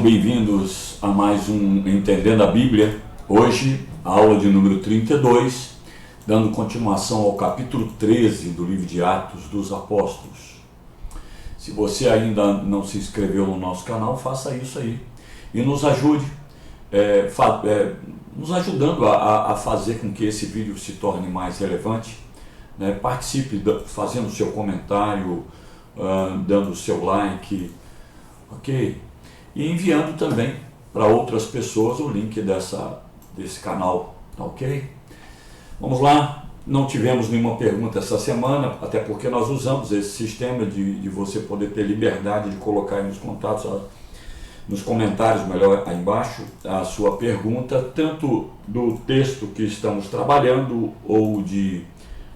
bem-vindos a mais um Entendendo a Bíblia. Hoje, a aula de número 32, dando continuação ao capítulo 13 do livro de Atos dos Apóstolos. Se você ainda não se inscreveu no nosso canal, faça isso aí e nos ajude, nos ajudando a fazer com que esse vídeo se torne mais relevante. Participe fazendo seu comentário, dando seu like, ok? E enviando também para outras pessoas o link desse canal, ok? Vamos lá, não tivemos nenhuma pergunta essa semana, até porque nós usamos esse sistema de você poder ter liberdade de colocar aí nos contatos, nos comentários, melhor, aí embaixo, a sua pergunta, tanto do texto que estamos trabalhando ou de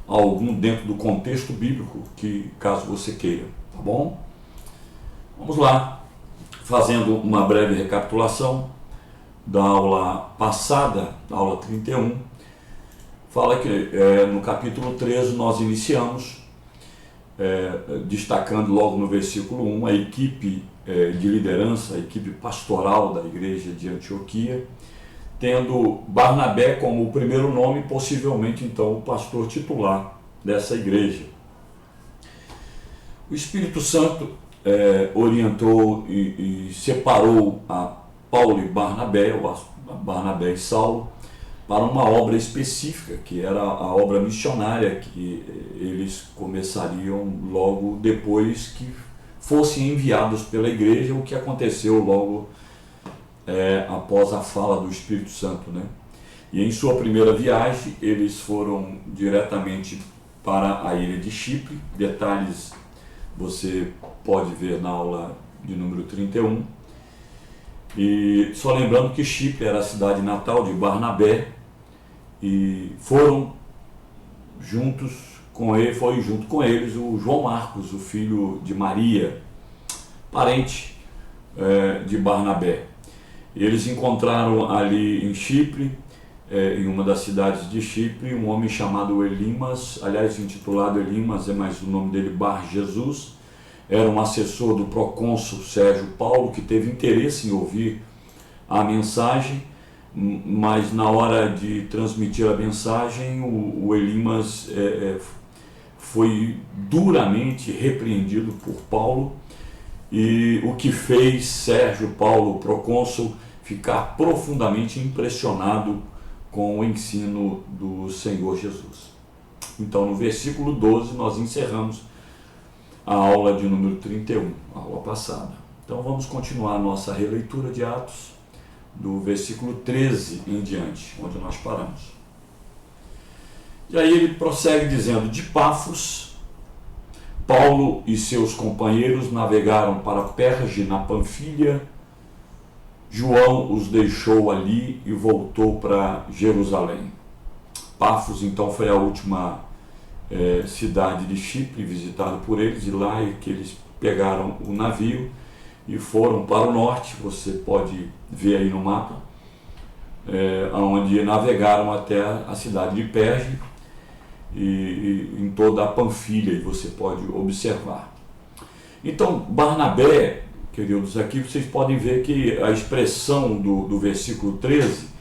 algum dentro do contexto bíblico, que caso você queira, tá bom? Vamos lá. Fazendo uma breve recapitulação da aula passada, da aula 31, fala que no capítulo 13 nós iniciamos, destacando logo no versículo 1 a equipe de liderança, a equipe pastoral da igreja de Antioquia, tendo Barnabé como o primeiro nome, possivelmente então o pastor titular dessa igreja. O Espírito Santo orientou e separou a Paulo e Barnabé, ou Barnabé e Saulo, para uma obra específica, que era a obra missionária, que eles começariam logo depois que fossem enviados pela igreja, o que aconteceu logo após a fala do Espírito Santo, né? E em sua primeira viagem, eles foram diretamente para a ilha de Chipre. Detalhes você pode ver na aula de número 31. E só lembrando que Chipre era a cidade natal de Barnabé, e foram junto com eles o João Marcos, o filho de Maria, parente de Barnabé. Eles encontraram ali em Chipre, em uma das cidades de Chipre, um homem chamado Elimas, aliás intitulado Elimas, mas o nome dele Bar Jesus, era um assessor do procônsul Sérgio Paulo, que teve interesse em ouvir a mensagem, mas na hora de transmitir a mensagem, o Elimas foi duramente repreendido por Paulo, e o que fez Sérgio Paulo, procônsul, ficar profundamente impressionado com o ensino do Senhor Jesus. Então, no versículo 12, nós encerramos a aula de número 31, a aula passada. Então, vamos continuar a nossa releitura de Atos, do versículo 13 em diante, onde nós paramos. E aí ele prossegue dizendo: de Pafos, Paulo e seus companheiros navegaram para Perge, na Panfilha. João os deixou ali e voltou para Jerusalém. Pafos, então, foi a última cidade de Chipre visitada por eles, e lá é que eles pegaram o navio e foram para o norte. Você pode ver aí no mapa, onde navegaram até a cidade de Perge e em toda a Panfilha, e você pode observar. Então, Barnabé, queridos, aqui vocês podem ver que a expressão do versículo 13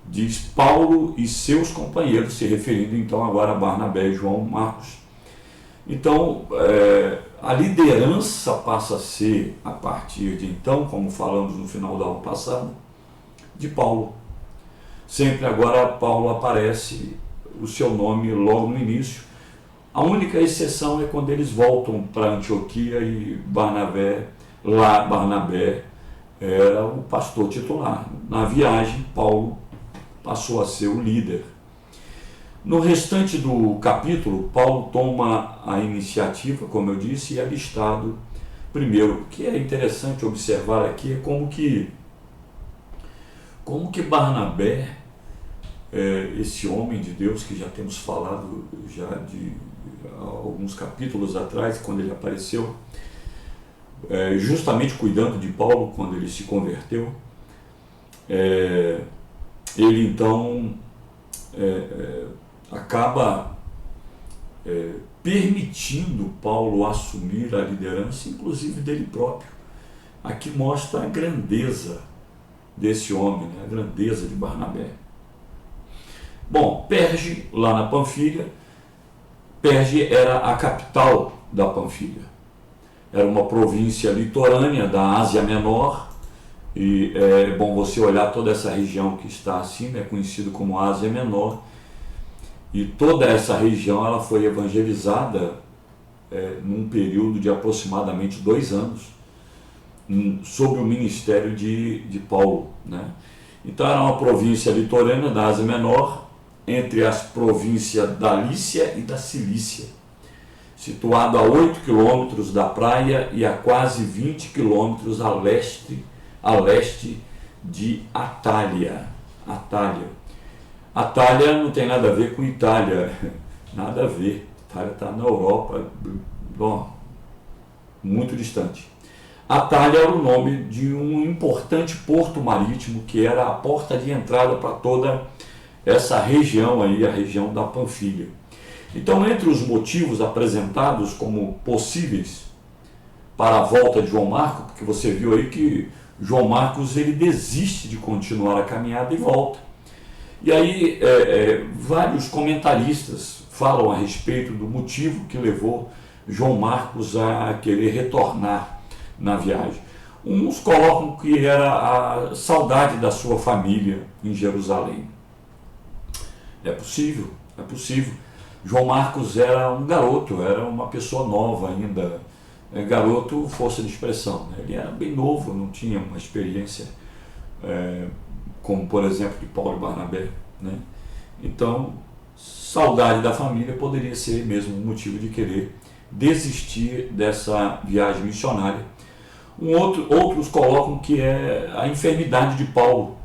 diz Paulo e seus companheiros, se referindo então agora a Barnabé e João Marcos. Então, a liderança passa a ser, a partir de então, como falamos no final da aula passada, de Paulo. Sempre agora Paulo aparece o seu nome logo no início. A única exceção é quando eles voltam para Antioquia e Barnabé era o pastor titular. Na viagem, Paulo passou a ser o líder. No restante do capítulo, Paulo toma a iniciativa, como eu disse, e é listado primeiro. O que é interessante observar aqui é como que Barnabé, esse homem de Deus que já temos falado já de alguns capítulos atrás, quando ele apareceu, justamente cuidando de Paulo quando ele se converteu, ele então acaba permitindo Paulo assumir a liderança, inclusive dele próprio. aqui mostra a grandeza desse homem, né? A grandeza de Barnabé. Bom, Perge, lá na Panfilha, Perge era a capital da Panfilha. Era uma província litorânea da Ásia Menor, e é bom você olhar toda essa região que está assim, né, conhecido como Ásia Menor, e toda essa região ela foi evangelizada num período de aproximadamente 2 anos, sob o ministério de Paulo, né? Então era uma província litorânea da Ásia Menor, entre as províncias da Lícia e da Cilícia, situado a 8 quilômetros da praia e a quase 20 quilômetros a leste de Atália. Atália não tem nada a ver com Itália, nada a ver. Itália está na Europa, bom, muito distante. Atália era o nome de um importante porto marítimo que era a porta de entrada para toda essa região aí, a região da Panfilha. Então, entre os motivos apresentados como possíveis para a volta de João Marcos, porque você viu aí que João Marcos ele desiste de continuar a caminhada e volta. E aí vários comentaristas falam a respeito do motivo que levou João Marcos a querer retornar na viagem. Uns colocam que era a saudade da sua família em Jerusalém. É possível. João Marcos era um garoto, era uma pessoa nova ainda. Garoto, força de expressão, né? Ele era bem novo, não tinha uma experiência como, por exemplo, de Paulo e Barnabé, né? Então, saudade da família poderia ser mesmo um motivo de querer desistir dessa viagem missionária. Outros colocam que é a enfermidade de Paulo,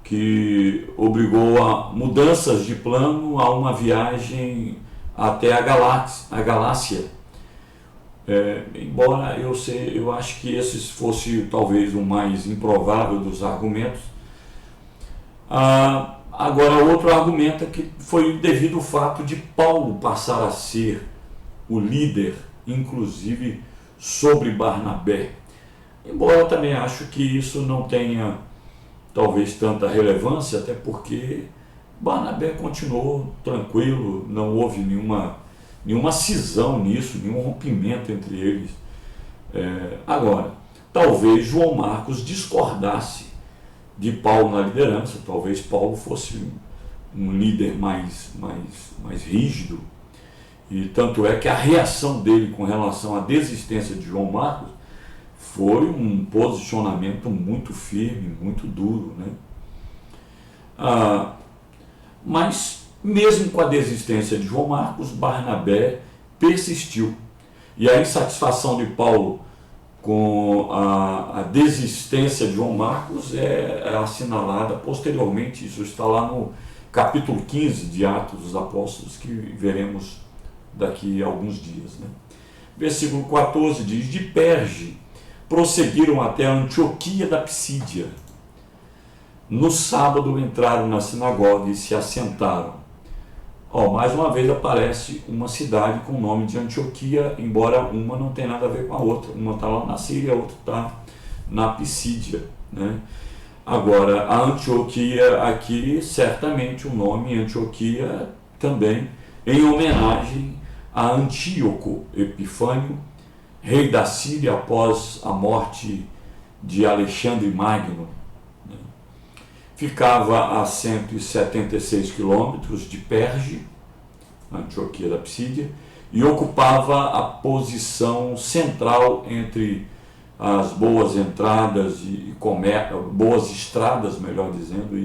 que obrigou a mudanças de plano a uma viagem até a Galácia. Embora eu acho que esse fosse talvez o mais improvável dos argumentos. Agora, outro argumento é que foi devido ao fato de Paulo passar a ser o líder, inclusive sobre Barnabé. Embora eu também acho que isso não tenha talvez tanta relevância, até porque Barnabé continuou tranquilo, não houve nenhuma cisão nisso, nenhum rompimento entre eles. Agora, talvez João Marcos discordasse de Paulo na liderança, talvez Paulo fosse um líder mais rígido, e tanto é que a reação dele com relação à desistência de João Marcos foi um posicionamento muito firme, muito duro, né? Mas mesmo com a desistência de João Marcos, Barnabé persistiu. E a insatisfação de Paulo com a desistência de João Marcos é assinalada posteriormente. Isso está lá no capítulo 15 de Atos dos Apóstolos, que veremos daqui a alguns dias, né? Versículo 14 diz: de Perge prosseguiram até a Antioquia da Psídia. No sábado entraram na sinagoga e se assentaram. Mais uma vez aparece uma cidade com o nome de Antioquia, embora uma não tenha nada a ver com a outra. Uma está lá na Síria, a outra está na Psídia, né? Agora, a Antioquia aqui, certamente o nome Antioquia também em homenagem a Antíoco Epifânio, rei da Síria após a morte de Alexandre Magno. Ficava a 176 quilômetros de Perge, Antioquia da Psídia, e ocupava a posição central entre as boas entradas e boas estradas, melhor dizendo,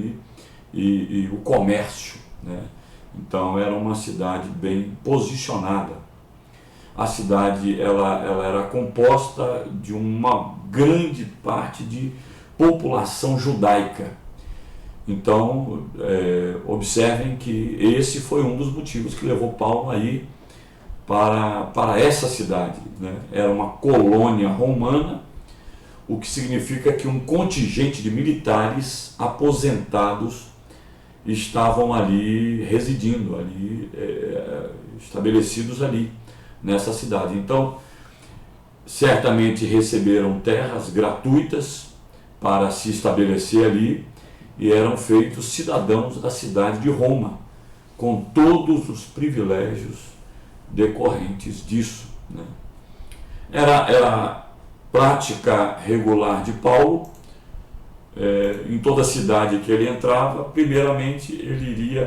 e o comércio, né? Então era uma cidade bem posicionada. A cidade ela era composta de uma grande parte de população judaica. Então, observem que esse foi um dos motivos que levou Paulo a ir para essa cidade, né? Era uma colônia romana, o que significa que um contingente de militares aposentados estavam ali residindo, estabelecidos ali nessa cidade. Então, certamente receberam terras gratuitas para se estabelecer ali e eram feitos cidadãos da cidade de Roma, com todos os privilégios decorrentes disso, né? Era prática regular de Paulo, em toda cidade que ele entrava. Primeiramente ele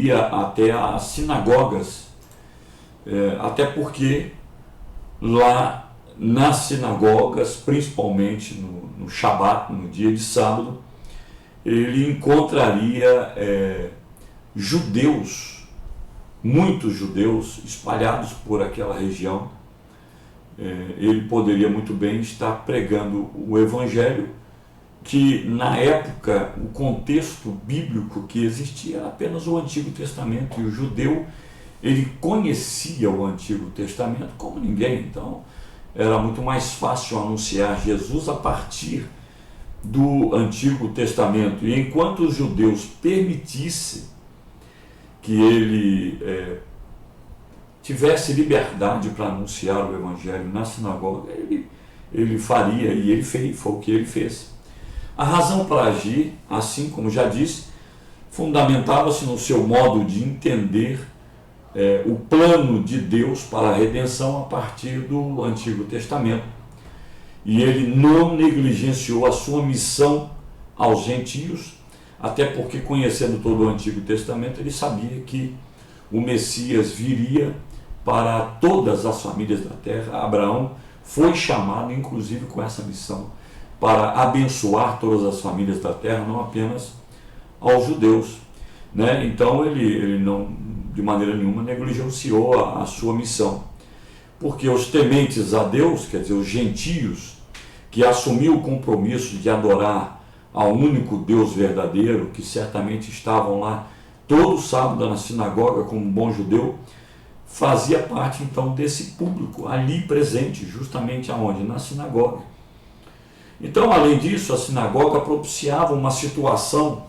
ia até as sinagogas, até porque lá nas sinagogas, principalmente no Shabat, no dia de sábado, ele encontraria judeus, muitos judeus espalhados por aquela região. Ele poderia muito bem estar pregando o Evangelho, que na época o contexto bíblico que existia era apenas o Antigo Testamento, e o judeu ele conhecia o Antigo Testamento como ninguém. Então era muito mais fácil anunciar Jesus a partir do Antigo Testamento. E enquanto os judeus permitissem que ele tivesse liberdade para anunciar o Evangelho na sinagoga, ele faria, e ele fez, foi o que ele fez. A razão para agir, assim como já disse, fundamentava-se no seu modo de entender o plano de Deus para a redenção a partir do Antigo Testamento. E ele não negligenciou a sua missão aos gentios, até porque, conhecendo todo o Antigo Testamento, ele sabia que o Messias viria para todas as famílias da terra. Abraão foi chamado, inclusive, com essa missão, para abençoar todas as famílias da terra, não apenas aos judeus, né? Então ele não, de maneira nenhuma, negligenciou a sua missão, porque os tementes a Deus, quer dizer, os gentios, que assumiu o compromisso de adorar ao único Deus verdadeiro, que certamente estavam lá todo sábado na sinagoga como um bom judeu, fazia parte então desse público ali presente, justamente aonde? Na sinagoga. Então, além disso, a sinagoga propiciava uma situação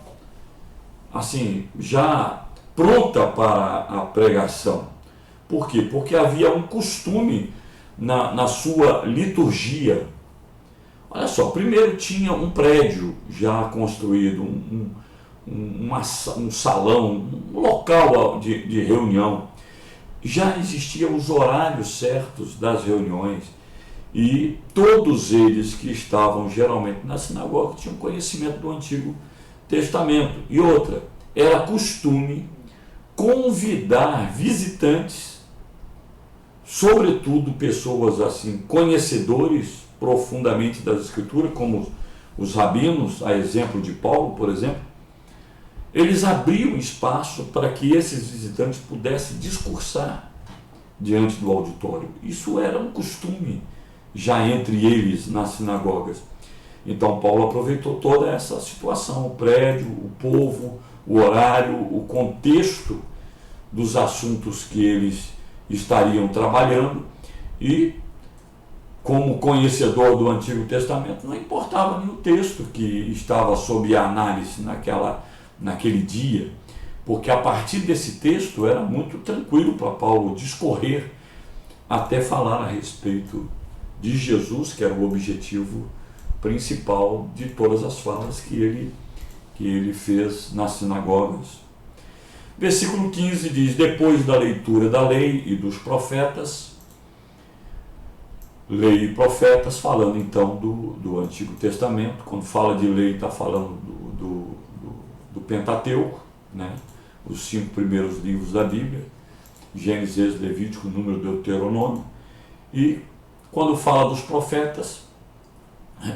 assim, já pronta para a pregação. Por quê? Porque havia um costume na sua liturgia. Olha só, primeiro tinha um prédio já construído, um salão, um local de reunião. Já existiam os horários certos das reuniões, e todos eles que estavam geralmente na sinagoga tinham conhecimento do Antigo Testamento. E outra, era costume convidar visitantes, sobretudo pessoas assim, conhecedores profundamente das Escrituras, como os rabinos, a exemplo de Paulo, por exemplo. Eles abriam espaço para que esses visitantes pudessem discursar diante do auditório. Isso era um costume já entre eles nas sinagogas. Então Paulo aproveitou toda essa situação, o prédio, o povo, o horário, o contexto dos assuntos que eles estariam trabalhando, e como conhecedor do Antigo Testamento, não importava nem o texto que estava sob a análise naquele dia, porque a partir desse texto era muito tranquilo para Paulo discorrer até falar a respeito de Jesus, que era o objetivo principal de todas as falas que ele fez nas sinagogas. Versículo 15 diz: depois da leitura da lei e dos profetas, lei e profetas, falando então do Antigo Testamento. Quando fala de lei, está falando do Pentateuco, né? Os 5 primeiros livros da Bíblia, Gênesis, Levítico, Número, Deuteronômio. E quando fala dos profetas,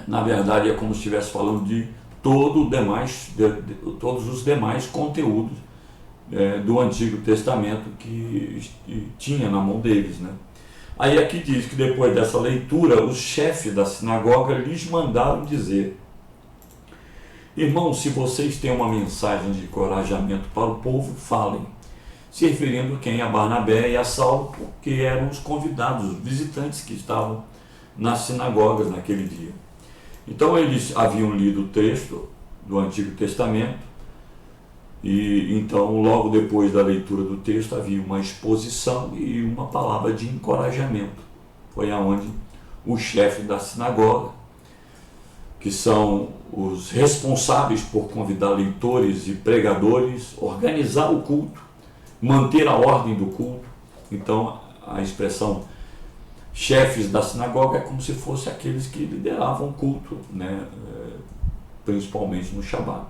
na verdade é como se estivesse falando de todos os demais conteúdos do Antigo Testamento que tinha na mão deles, né? Aí aqui diz que depois dessa leitura, os chefes da sinagoga lhes mandaram dizer: irmãos, se vocês têm uma mensagem de encorajamento para o povo, falem. Se referindo quem? A Barnabé e a Saulo, porque eram os convidados, os visitantes que estavam nas sinagogas naquele dia. Então eles haviam lido o texto do Antigo Testamento, E então, logo depois da leitura do texto, havia uma exposição e uma palavra de encorajamento. Foi aonde o chefe da sinagoga, que são os responsáveis por convidar leitores e pregadores, organizar o culto, manter a ordem do culto. Então, a expressão chefes da sinagoga é como se fosse aqueles que lideravam o culto, né? Principalmente no Shabat.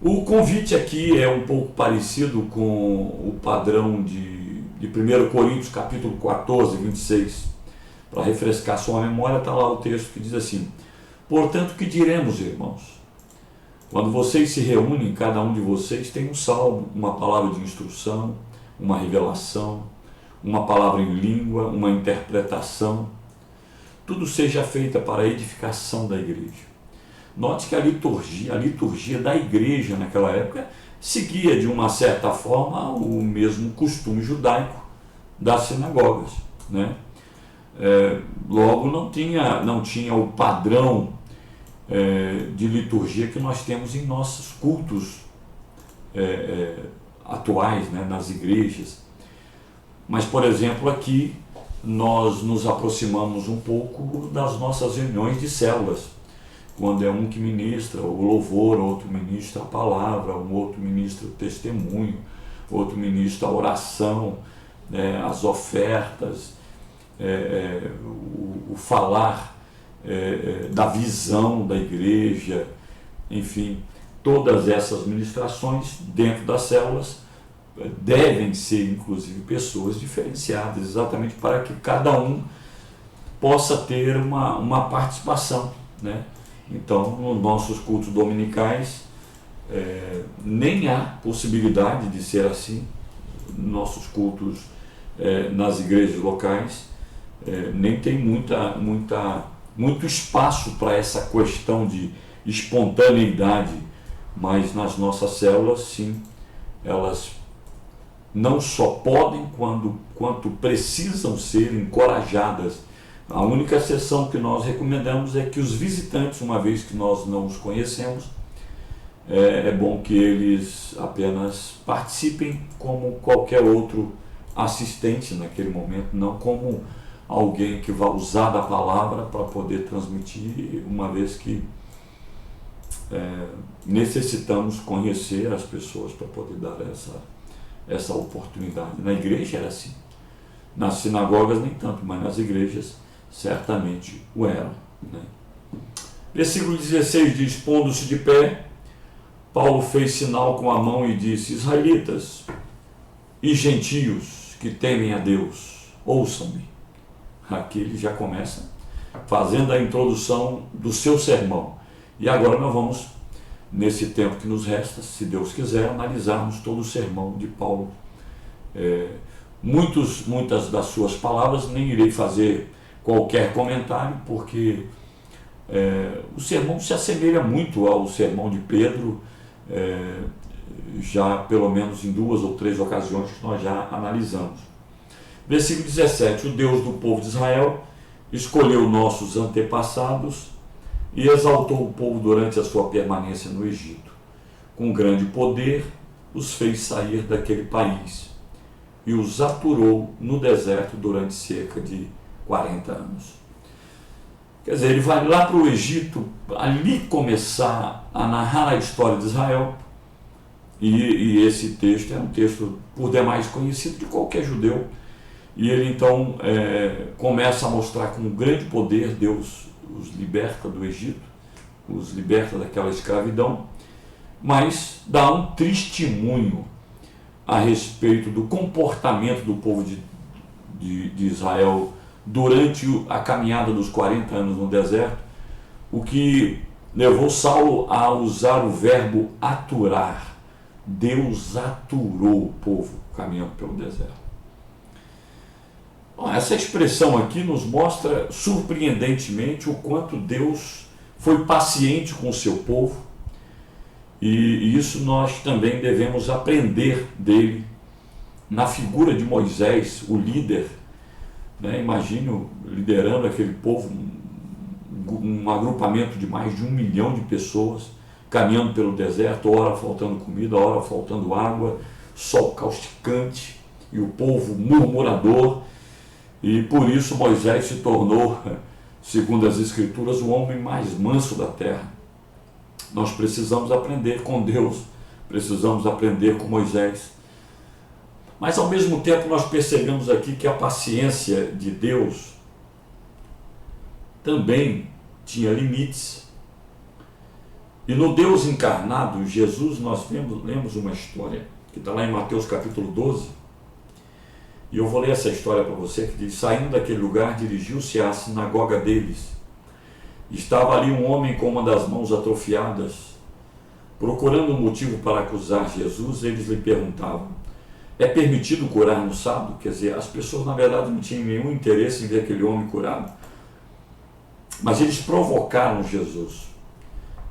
O convite aqui é um pouco parecido com o padrão de 1 Coríntios capítulo 14, 26. Para refrescar sua memória, está lá o texto que diz assim: portanto, que diremos, irmãos? Quando vocês se reúnem, cada um de vocês tem um salmo, uma palavra de instrução, uma revelação, uma palavra em língua, uma interpretação. Tudo seja feita para a edificação da igreja. Note que a liturgia da igreja naquela época seguia de uma certa forma o mesmo costume judaico das sinagogas, né? Logo não tinha o padrão de liturgia que nós temos em nossos cultos atuais, né, nas igrejas. Mas, por exemplo, aqui nós nos aproximamos um pouco das nossas reuniões de células, quando é um que ministra o louvor, outro ministra a palavra, um outro ministra o testemunho, outro ministra a oração, né, as ofertas, o falar da visão da igreja, enfim, todas essas ministrações dentro das células devem ser, inclusive, pessoas diferenciadas, exatamente para que cada um possa ter uma participação, né? Então, nos nossos cultos dominicais, nem há possibilidade de ser assim. Nossos cultos nas igrejas locais nem tem muito espaço para essa questão de espontaneidade, mas nas nossas células, sim, elas não só podem, quanto precisam ser encorajadas. A única exceção que nós recomendamos é que os visitantes, uma vez que nós não os conhecemos, é bom que eles apenas participem como qualquer outro assistente naquele momento, não como alguém que vai usar da palavra para poder transmitir, uma vez que necessitamos conhecer as pessoas para poder dar essa oportunidade. Na igreja era assim, nas sinagogas nem tanto, mas nas igrejas certamente o eram, né? Versículo 16 diz: pondo-se de pé, Paulo fez sinal com a mão e disse: israelitas e gentios que temem a Deus, ouçam-me. Aqui ele já começa fazendo a introdução do seu sermão. E agora nós vamos, nesse tempo que nos resta, se Deus quiser, analisarmos todo o sermão de Paulo. Muitas das suas palavras nem irei fazer qualquer comentário, porque o sermão se assemelha muito ao sermão de Pedro, já pelo menos em 2 ou 3 ocasiões que nós já analisamos. Versículo 17: o Deus do povo de Israel escolheu nossos antepassados e exaltou o povo durante a sua permanência no Egito. Com grande poder os fez sair daquele país e os aturou no deserto durante cerca de 40 anos. Quer dizer, ele vai lá para o Egito, ali começar a narrar a história de Israel, e esse texto é um texto por demais conhecido de qualquer judeu, e ele então começa a mostrar com grande poder Deus os liberta do Egito, os liberta daquela escravidão, mas dá um testemunho a respeito do comportamento do povo de Israel durante a caminhada dos 40 anos no deserto, o que levou Saulo a usar o verbo aturar. Deus aturou o povo caminhando pelo deserto. Bom, essa expressão aqui nos mostra surpreendentemente o quanto Deus foi paciente com o seu povo, e isso nós também devemos aprender dele na figura de Moisés, o líder, né? Imagine liderando aquele povo, um agrupamento de mais de 1 milhão de pessoas, caminhando pelo deserto, ora faltando comida, ora faltando água, sol causticante e o povo murmurador. E por isso Moisés se tornou, segundo as Escrituras, o homem mais manso da terra. Nós precisamos aprender com Deus, precisamos aprender com Moisés. Mas ao mesmo tempo nós percebemos aqui que a paciência de Deus também tinha limites. E no Deus encarnado, Jesus, nós lemos uma história que está lá em Mateus capítulo 12. E eu vou ler essa história para você, que diz: saindo daquele lugar, dirigiu-se à sinagoga deles. Estava ali um homem com uma das mãos atrofiadas. Procurando um motivo para acusar Jesus, eles lhe perguntavam: é permitido curar no sábado? Quer dizer, as pessoas na verdade não tinham nenhum interesse em ver aquele homem curado. Mas eles provocaram Jesus.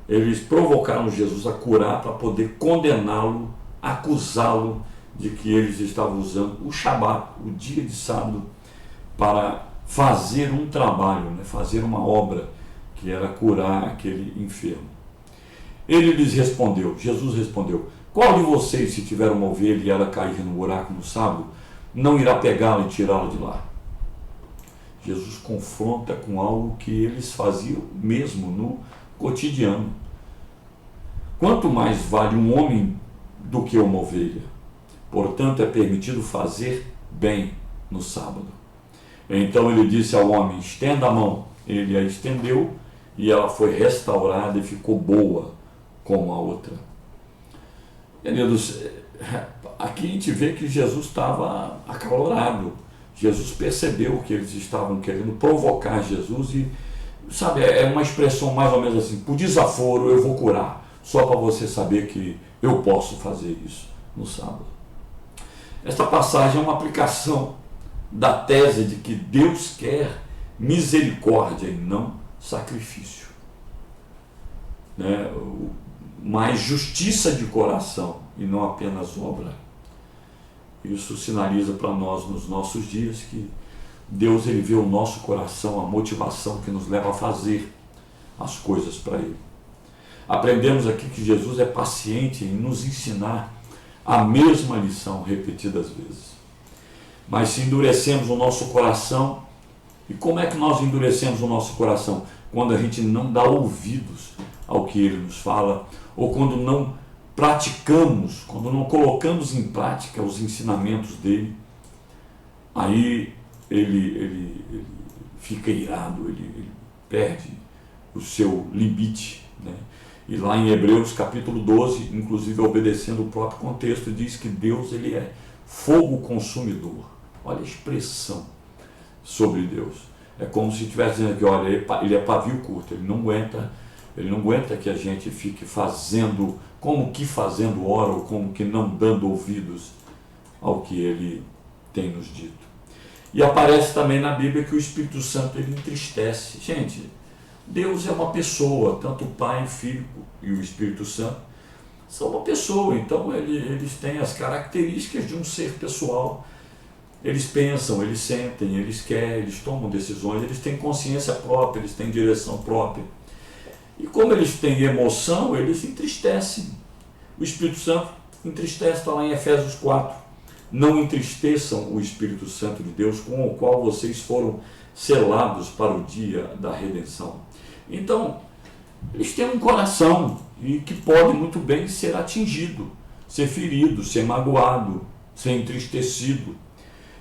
Eles provocaram Jesus a curar para poder condená-lo, acusá-lo de que eles estavam usando o Shabat, o dia de sábado, para fazer um trabalho, fazer uma obra, que era curar aquele enfermo. Ele lhes respondeu, Jesus respondeu: qual de vocês, se tiver uma ovelha e ela cair no buraco no sábado, não irá pegá-la e tirá-la de lá? Jesus confronta com algo que eles faziam mesmo no cotidiano. Quanto mais vale um homem do que uma ovelha? Portanto, é permitido fazer bem no sábado. Então ele disse ao homem: estenda a mão. Ele a estendeu e ela foi restaurada e ficou boa como a outra. Queridos, aqui a gente vê que Jesus estava acalorado. Jesus percebeu que eles estavam querendo provocar Jesus e, sabe, é uma expressão mais ou menos assim: por desaforo eu vou curar, só para você saber que eu posso fazer isso no sábado. Esta passagem é uma aplicação da tese de que Deus quer misericórdia e não sacrifício, mas justiça de coração e não apenas obra. Isso sinaliza para nós nos nossos dias que Deus, ele vê o nosso coração, a motivação que nos leva a fazer as coisas para Ele. Aprendemos aqui que Jesus é paciente em nos ensinar a mesma lição repetidas vezes. Mas se endurecemos o nosso coração, e como é que nós endurecemos o nosso coração? Quando a gente não dá ouvidos ao que Ele nos fala, ou quando não praticamos, quando não colocamos em prática os ensinamentos dele, aí ele fica irado, ele perde o seu limite, E lá em Hebreus capítulo 12, inclusive obedecendo o próprio contexto, diz que Deus, ele é fogo consumidor. Olha a expressão sobre Deus. É como se estivesse dizendo que, olha, ele é pavio curto, ele não aguenta que a gente fique fazendo, como que fazendo hora, ou como que não dando ouvidos ao que ele tem nos dito. E aparece também na Bíblia que o Espírito Santo, ele entristece. Gente, Deus é uma pessoa, tanto o Pai, o Filho e o Espírito Santo são uma pessoa, então eles têm as características de um ser pessoal. Eles pensam, eles sentem, eles querem, eles tomam decisões, eles têm consciência própria, eles têm direção própria. E como eles têm emoção, eles entristecem. O Espírito Santo entristece, está lá em Efésios 4. Não entristeçam o Espírito Santo de Deus, com o qual vocês foram selados para o dia da redenção. Então, eles têm um coração e que pode muito bem ser atingido, ser ferido, ser magoado, ser entristecido.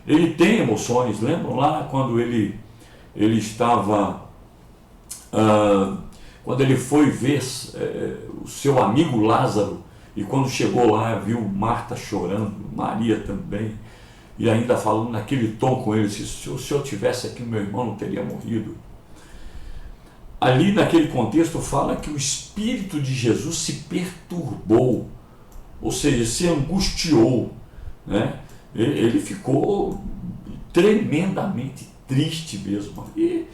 Ele tem emoções. Lembram lá quando ele estava... quando ele foi ver o seu amigo Lázaro, e quando chegou lá, viu Marta chorando, Maria também, e ainda falando naquele tom com ele: se o senhor tivesse aqui, meu irmão não teria morrido. Ali naquele contexto fala que o Espírito de Jesus se perturbou, ou seja, se angustiou, Ele ficou tremendamente triste mesmo. E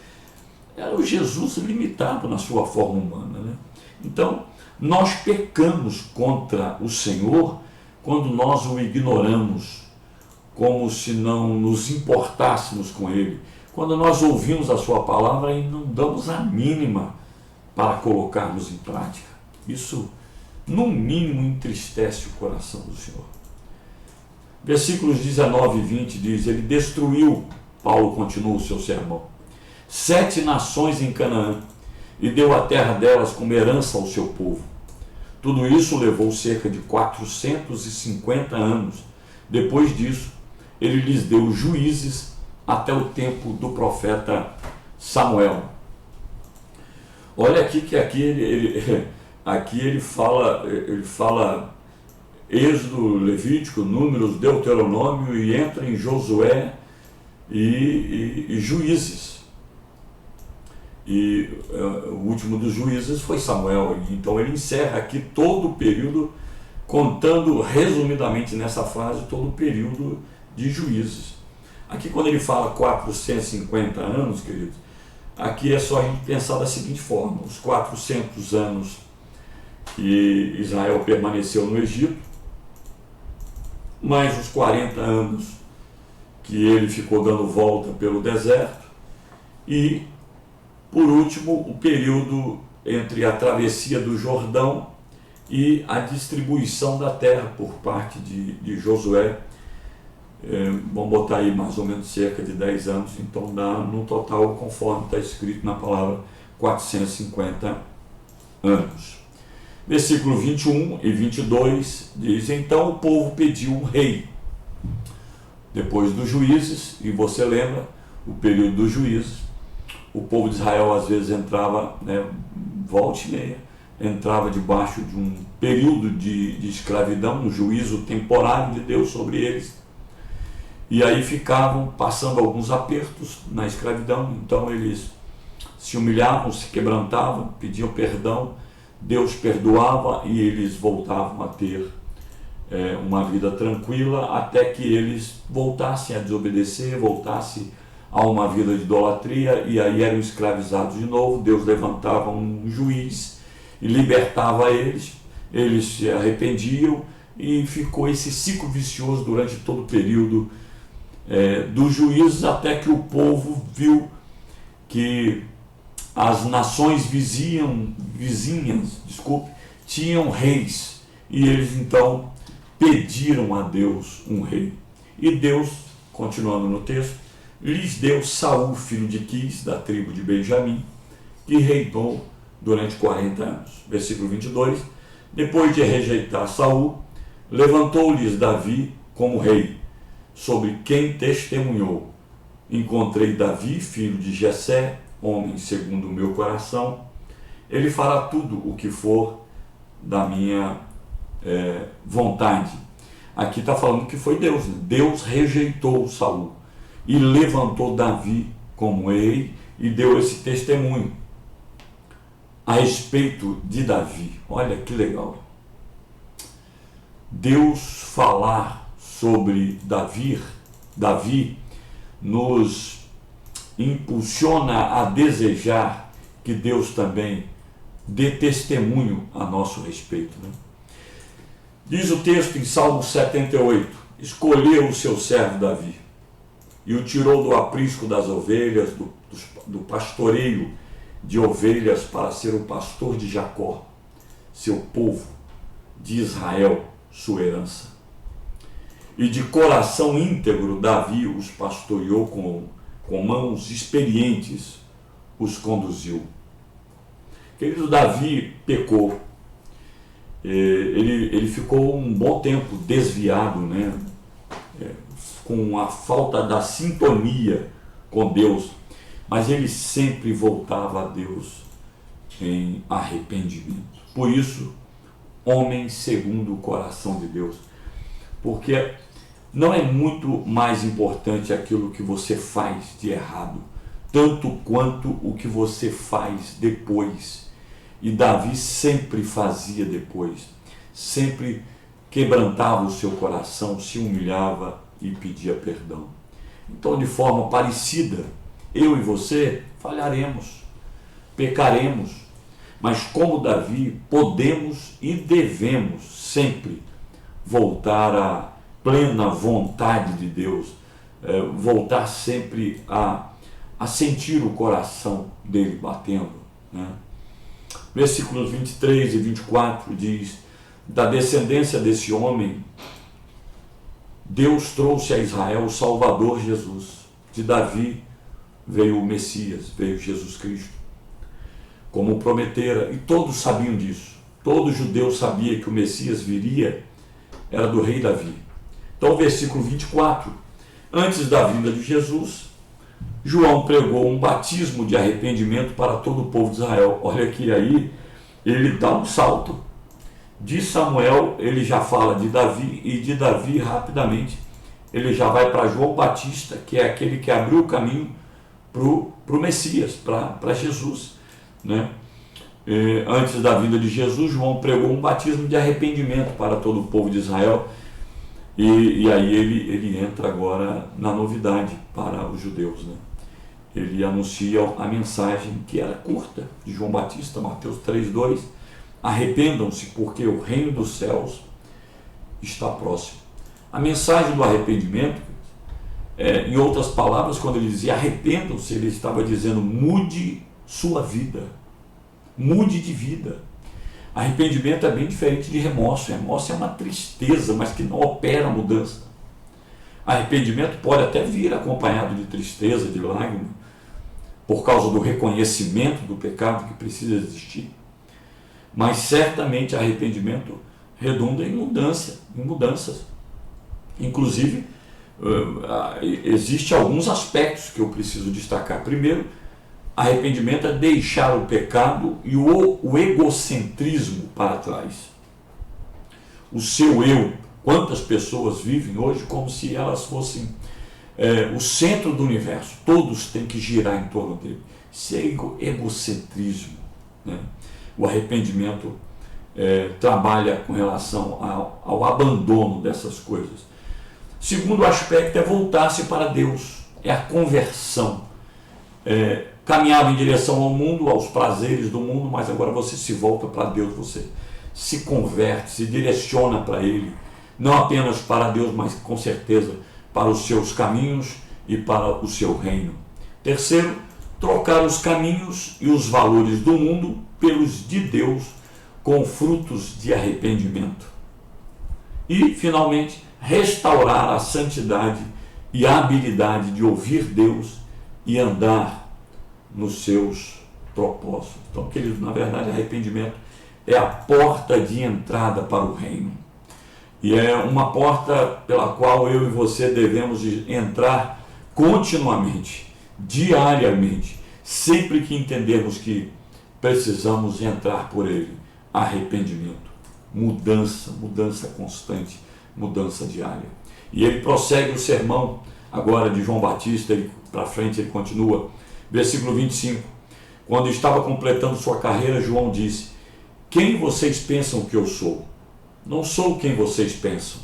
era o Jesus limitado na sua forma humana, Então, nós pecamos contra o Senhor quando nós o ignoramos, como se não nos importássemos com Ele. Quando nós ouvimos a sua palavra e não damos a mínima para colocarmos em prática. Isso, no mínimo, entristece o coração do Senhor. Versículos 19 e 20 diz: ele destruiu, Paulo continua o seu sermão, 7 nações em Canaã e deu a terra delas como herança ao seu povo. Tudo isso levou cerca de 450 anos. Depois disso, ele lhes deu juízes até o tempo do profeta Samuel. Olha aqui que aqui ele fala Êxodo, Levítico, Números, Deuteronômio, e entra em Josué e Juízes. E o último dos juízes foi Samuel. Então ele encerra aqui todo o período, contando resumidamente nessa frase todo o período de juízes. Aqui, quando ele fala 450 anos, queridos, aqui é só a gente pensar da seguinte forma: os 400 anos que Israel permaneceu no Egito, mais os 40 anos que ele ficou dando volta pelo deserto, e, por último, o período entre a travessia do Jordão e a distribuição da terra por parte de Josué. Vamos botar aí mais ou menos cerca de 10 anos, então dá no total, conforme está escrito na palavra, 450 anos. Versículo 21 e 22 diz: então o povo pediu um rei. Depois dos juízes, e você lembra, o período dos juízes, o povo de Israel às vezes entrava, volta e meia, entrava debaixo de um período de escravidão, um juízo temporário de Deus sobre eles. E aí ficavam passando alguns apertos na escravidão, então eles se humilhavam, se quebrantavam, pediam perdão, Deus perdoava e eles voltavam a ter uma vida tranquila, até que eles voltassem a desobedecer, voltassem a uma vida de idolatria, e aí eram escravizados de novo. Deus levantava um juiz e libertava eles, eles se arrependiam, e ficou esse ciclo vicioso durante todo o período dos juízes, até que o povo viu que as nações vizinhas, tinham reis, e eles então pediram a Deus um rei. E Deus, continuando no texto, lhes deu Saul, filho de Quis, da tribo de Benjamim, que reinou durante 40 anos. Versículo 22, depois de rejeitar Saul, levantou-lhes Davi como rei, sobre quem testemunhou: encontrei Davi, filho de Jessé, homem segundo o meu coração, ele fará tudo o que for da minha vontade. Aqui está falando que foi Deus, né? Deus rejeitou Saul e levantou Davi como rei, e deu esse testemunho a respeito de Davi. Olha que legal. Deus falar sobre Davi nos impulsiona a desejar que Deus também dê testemunho a nosso respeito, né? Diz o texto em Salmo 78, escolheu o seu servo Davi e o tirou do aprisco das ovelhas, do pastoreio de ovelhas, para ser o pastor de Jacó, seu povo, de Israel, sua herança. E de coração íntegro Davi os pastoreou, com mãos experientes os conduziu. Querido, Davi pecou. Ele ficou um bom tempo desviado, né? Com a falta da sintonia com Deus, mas ele sempre voltava a Deus em arrependimento. Por isso, homem segundo o coração de Deus, porque não é muito mais importante aquilo que você faz de errado, tanto quanto o que você faz depois. E Davi sempre fazia depois, sempre quebrantava o seu coração, se humilhava e pedia perdão. Então, de forma parecida, eu e você falharemos, pecaremos, mas como Davi, podemos e devemos sempre voltar à plena vontade de Deus, voltar sempre a sentir o coração dele batendo, né? Versículos 23 e 24 diz: da descendência desse homem, Deus trouxe a Israel o Salvador Jesus. De Davi veio o Messias, veio Jesus Cristo, como prometera, e todos sabiam disso. Todo judeu sabia que o Messias viria, era do rei Davi. Então, versículo 24: antes da vinda de Jesus, João pregou um batismo de arrependimento para todo o povo de Israel. Olha que aí ele dá um salto. De Samuel ele já fala de Davi, e de Davi rapidamente ele já vai para João Batista, que é aquele que abriu o caminho para o Messias, para Jesus, né? Antes da vinda de Jesus, João pregou um batismo de arrependimento para todo o povo de Israel, e aí ele entra agora na novidade para os judeus, né? Ele anuncia a mensagem que era curta de João Batista, Mateus 3:2: arrependam-se, porque o reino dos céus está próximo. A mensagem do arrependimento, em outras palavras, quando ele dizia arrependam-se, ele estava dizendo: mude sua vida, mude de vida. Arrependimento é bem diferente de remorso. Remorso é uma tristeza, mas que não opera a mudança. Arrependimento pode até vir acompanhado de tristeza, de lágrima, por causa do reconhecimento do pecado que precisa existir. Mas certamente arrependimento redunda em mudanças. Inclusive, existem alguns aspectos que eu preciso destacar. Primeiro, arrependimento é deixar o pecado e o egocentrismo para trás. O seu eu. Quantas pessoas vivem hoje como se elas fossem o centro do universo? Todos têm que girar em torno dele. Isso é egocentrismo, né? O arrependimento trabalha com relação ao abandono dessas coisas. Segundo aspecto é voltar-se para Deus, é a conversão. Caminhava em direção ao mundo, aos prazeres do mundo, mas agora você se volta para Deus, você se converte, se direciona para Ele, não apenas para Deus, mas com certeza para os seus caminhos e para o seu reino. Terceiro, trocar os caminhos e os valores do mundo pelos de Deus, com frutos de arrependimento. E, finalmente, restaurar a santidade e a habilidade de ouvir Deus e andar nos seus propósitos. Então, queridos, na verdade, arrependimento é a porta de entrada para o reino. E é uma porta pela qual eu e você devemos entrar continuamente, diariamente, sempre que entendermos que precisamos entrar por ele. Arrependimento, mudança constante, mudança diária. E ele prossegue o sermão agora de João Batista, para frente ele continua, versículo 25: quando estava completando sua carreira, João disse: quem vocês pensam que eu sou? Não sou quem vocês pensam,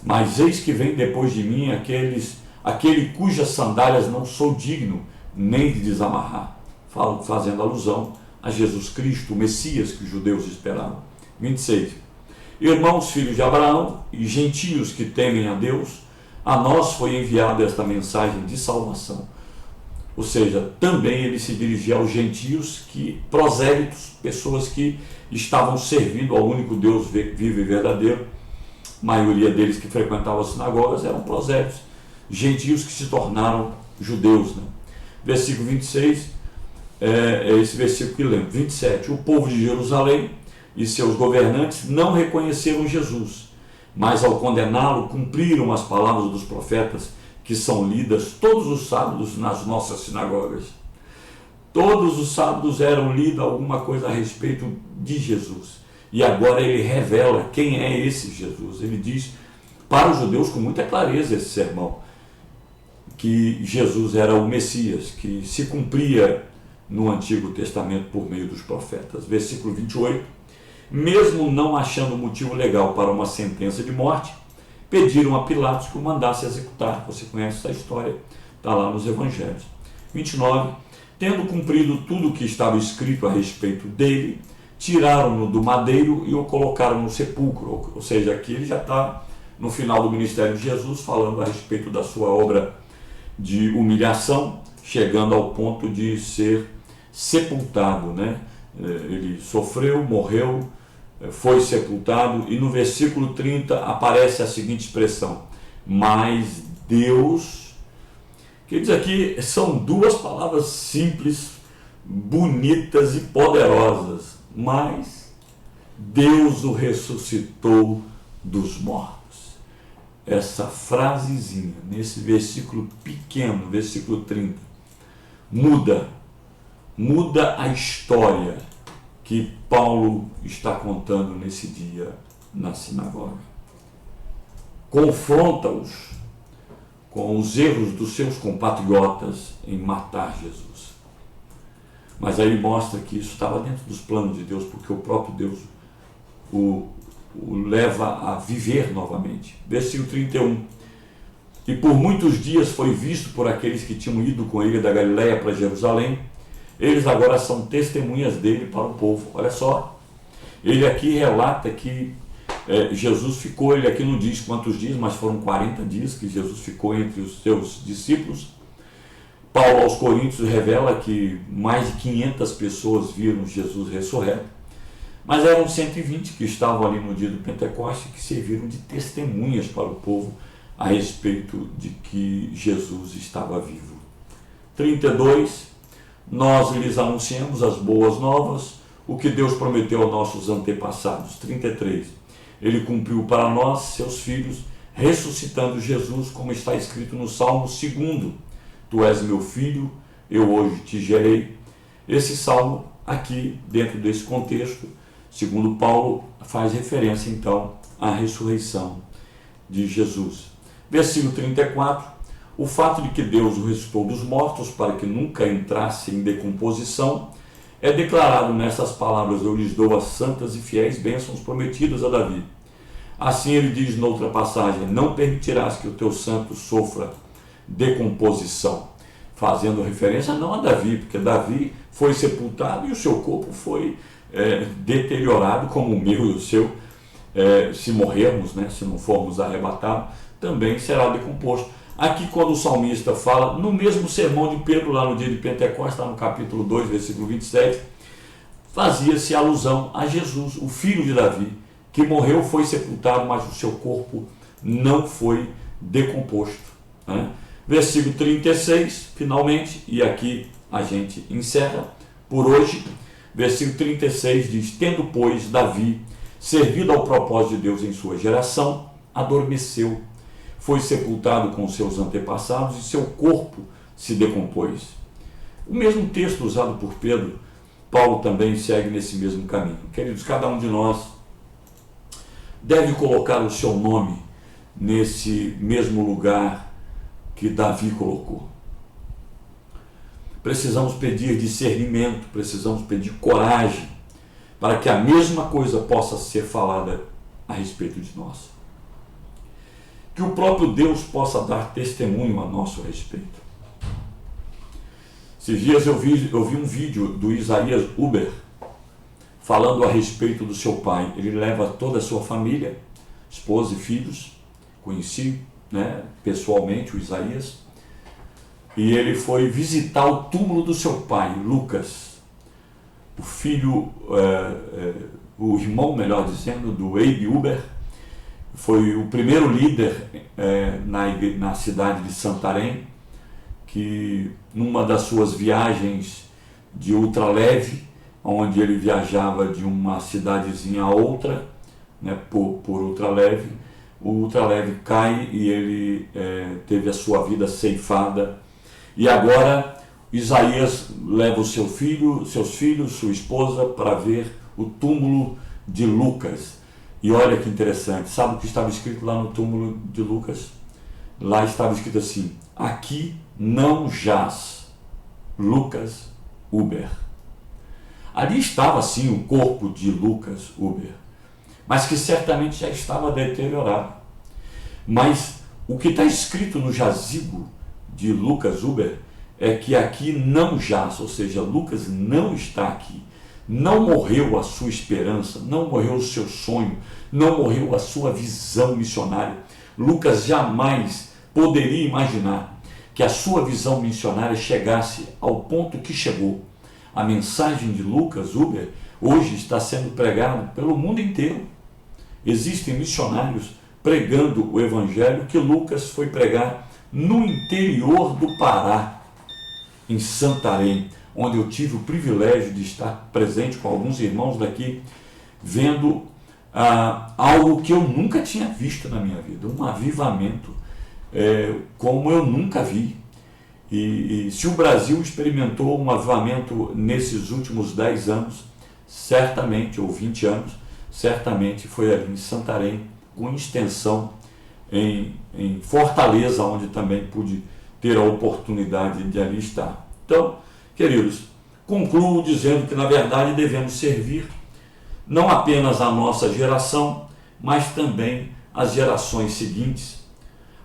mas eis que vem depois de mim aquele cujas sandálias não sou digno nem de desamarrar, fazendo alusão a Jesus Cristo, o Messias que os judeus esperavam. 26. Irmãos, filhos de Abraão e gentios que temem a Deus, a nós foi enviada esta mensagem de salvação. Ou seja, também ele se dirigia aos gentios, prosélitos, pessoas que estavam servindo ao único Deus vivo e verdadeiro. A maioria deles que frequentavam as sinagogas eram prosélitos, gentios que se tornaram judeus, né? Versículo 26, é esse versículo que lemos. 27, o povo de Jerusalém e seus governantes não reconheceram Jesus, mas ao condená-lo cumpriram as palavras dos profetas que são lidas todos os sábados nas nossas sinagogas. Todos os sábados eram lidas alguma coisa a respeito de Jesus. E agora ele revela quem é esse Jesus. Ele diz para os judeus com muita clareza esse sermão, que Jesus era o Messias, que se cumpria no Antigo Testamento por meio dos profetas. Versículo 28, mesmo não achando motivo legal para uma sentença de morte, pediram a Pilatos que o mandasse executar. Você conhece essa história, está lá nos Evangelhos. 29, tendo cumprido tudo o que estava escrito a respeito dele, tiraram-no do madeiro e o colocaram no sepulcro. Ou seja, aqui ele já está no final do ministério de Jesus, falando a respeito da sua obra de humilhação, chegando ao ponto de ser sepultado, né? Ele sofreu, morreu, foi sepultado, e no versículo 30 aparece a seguinte expressão: mas Deus, que diz aqui, são duas palavras simples, bonitas e poderosas, mas Deus o ressuscitou dos mortos. Essa frasezinha, nesse versículo pequeno, versículo 30, muda a história que Paulo está contando nesse dia na sinagoga. Confronta-os com os erros dos seus compatriotas em matar Jesus. Mas aí mostra que isso estava dentro dos planos de Deus, porque o próprio Deus o leva a viver novamente. Versículo 31. E por muitos dias foi visto por aqueles que tinham ido com ele da Galiléia para Jerusalém. Eles agora são testemunhas dele para o povo. Olha só, ele aqui relata que Jesus ficou, ele aqui não diz quantos dias, mas foram 40 dias que Jesus ficou entre os seus discípulos. Paulo aos Coríntios revela que mais de 500 pessoas viram Jesus ressurreto, mas eram 120 que estavam ali no dia do Pentecoste, que serviram de testemunhas para o povo a respeito de que Jesus estava vivo. 32, nós lhes anunciamos as boas novas, o que Deus prometeu aos nossos antepassados. 33, ele cumpriu para nós, seus filhos, ressuscitando Jesus, como está escrito no Salmo 2, tu és meu filho, eu hoje te gerei. Esse salmo aqui, dentro desse contexto, segundo Paulo, faz referência então à ressurreição de Jesus. Versículo 34, o fato de que Deus o ressuscitou dos mortos para que nunca entrasse em decomposição é declarado nessas palavras: eu lhes dou as santas e fiéis bênçãos prometidas a Davi. Assim ele diz noutra passagem: não permitirás que o teu santo sofra decomposição, fazendo referência não a Davi, porque Davi foi sepultado e o seu corpo foi deteriorado como o meu e o seu. Se morrermos, né, se não formos arrebatados, também será decomposto. Aqui, quando o salmista fala, no mesmo sermão de Pedro, lá no dia de Pentecostes, está no capítulo 2, versículo 27, fazia-se alusão a Jesus, o filho de Davi, que morreu, foi sepultado, mas o seu corpo não foi decomposto, né? Versículo 36, finalmente, e aqui a gente encerra por hoje. Versículo 36 diz: tendo, pois, Davi servido ao propósito de Deus em sua geração, adormeceu, foi sepultado com seus antepassados e seu corpo se decompôs. O mesmo texto usado por Pedro, Paulo também segue nesse mesmo caminho. Queridos, cada um de nós deve colocar o seu nome nesse mesmo lugar que Davi colocou. Precisamos pedir discernimento, precisamos pedir coragem para que a mesma coisa possa ser falada a respeito de nós. Que o próprio Deus possa dar testemunho a nosso respeito. Esses dias eu vi um vídeo do Isaías Uber falando a respeito do seu pai. Ele leva toda a sua família, esposa e filhos, conheci, né, pessoalmente o Isaías, e ele foi visitar o túmulo do seu pai, Lucas, o filho, o irmão, melhor dizendo, do Abe Uber. Foi o primeiro líder na cidade de Santarém, que numa das suas viagens de ultraleve, onde ele viajava de uma cidadezinha a outra, né, por ultraleve, o ultraleve cai e ele teve a sua vida ceifada. E agora Isaías leva seus filhos, sua esposa, para ver o túmulo de Lucas. E olha que interessante, sabe o que estava escrito lá no túmulo de Lucas? Lá estava escrito assim: aqui não jaz Lucas Uber. Ali estava sim o corpo de Lucas Uber, mas que certamente já estava deteriorado. Mas o que está escrito no jazigo de Lucas Uber é que aqui não jaz, ou seja, Lucas não está aqui. Não morreu a sua esperança, não morreu o seu sonho, não morreu a sua visão missionária. Lucas jamais poderia imaginar que a sua visão missionária chegasse ao ponto que chegou, A mensagem de Lucas Huber hoje está sendo pregada pelo mundo inteiro. Existem missionários pregando o evangelho que Lucas foi pregar no interior do Pará, em Santarém, onde eu tive o privilégio de estar presente com alguns irmãos daqui, vendo algo que eu nunca tinha visto na minha vida, um avivamento como eu nunca vi. E se o Brasil experimentou um avivamento nesses últimos 10 anos, certamente, ou 20 anos, certamente foi ali em Santarém, com extensão em Fortaleza, onde também pude ter a oportunidade de ali estar. Então, queridos, concluo dizendo que, na verdade, devemos servir não apenas a nossa geração, mas também as gerações seguintes.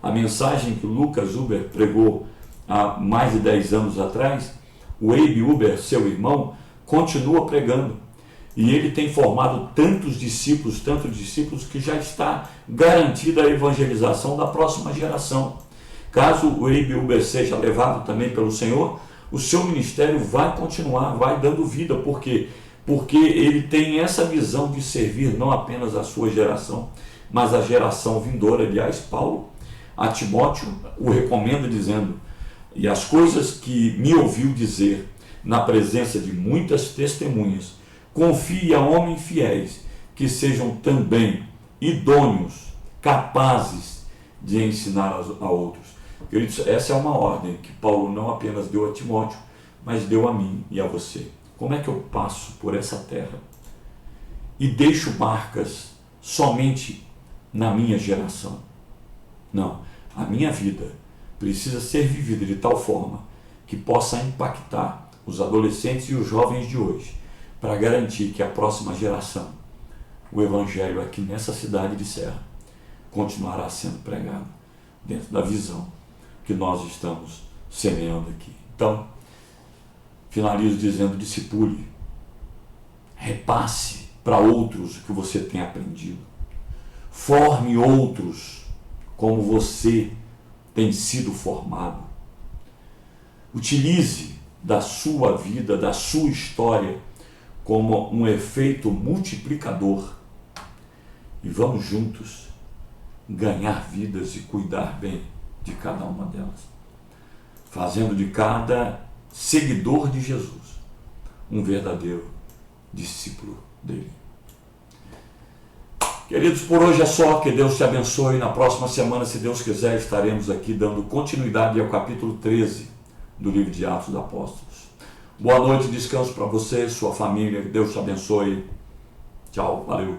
A mensagem que Lucas Huber pregou há mais de 10 anos atrás, o Abe Huber, seu irmão, continua pregando. E ele tem formado tantos discípulos, que já está garantida a evangelização da próxima geração. Caso o Abe Huber seja levado também pelo Senhor, o seu ministério vai continuar, vai dando vida. Por quê? Porque ele tem essa visão de servir não apenas a sua geração, mas a geração vindoura. Aliás, Paulo a Timóteo o recomenda dizendo: e as coisas que me ouviu dizer na presença de muitas testemunhas, confie a homens fiéis, que sejam também idôneos, capazes de ensinar a outros. Queridos, essa é uma ordem que Paulo não apenas deu a Timóteo, mas deu a mim e a você. Como é que eu passo por essa terra e deixo marcas somente na minha geração? Não, a minha vida precisa ser vivida de tal forma que possa impactar os adolescentes e os jovens de hoje, para garantir que a próxima geração, o evangelho aqui nessa cidade de Serra, continuará sendo pregado dentro da visão que nós estamos semeando aqui. Então, finalizo dizendo: discipule, repasse para outros o que você tem aprendido, forme outros como você tem sido formado, utilize da sua vida, da sua história, como um efeito multiplicador, e vamos juntos ganhar vidas e cuidar bem de cada uma delas, fazendo de cada seguidor de Jesus um verdadeiro discípulo dele. Queridos, por hoje é só. Que Deus te abençoe. Na próxima semana, se Deus quiser, estaremos aqui dando continuidade ao capítulo 13 do livro de Atos dos Apóstolos. Boa noite, descanso para você, sua família. Que Deus te abençoe. Tchau, valeu.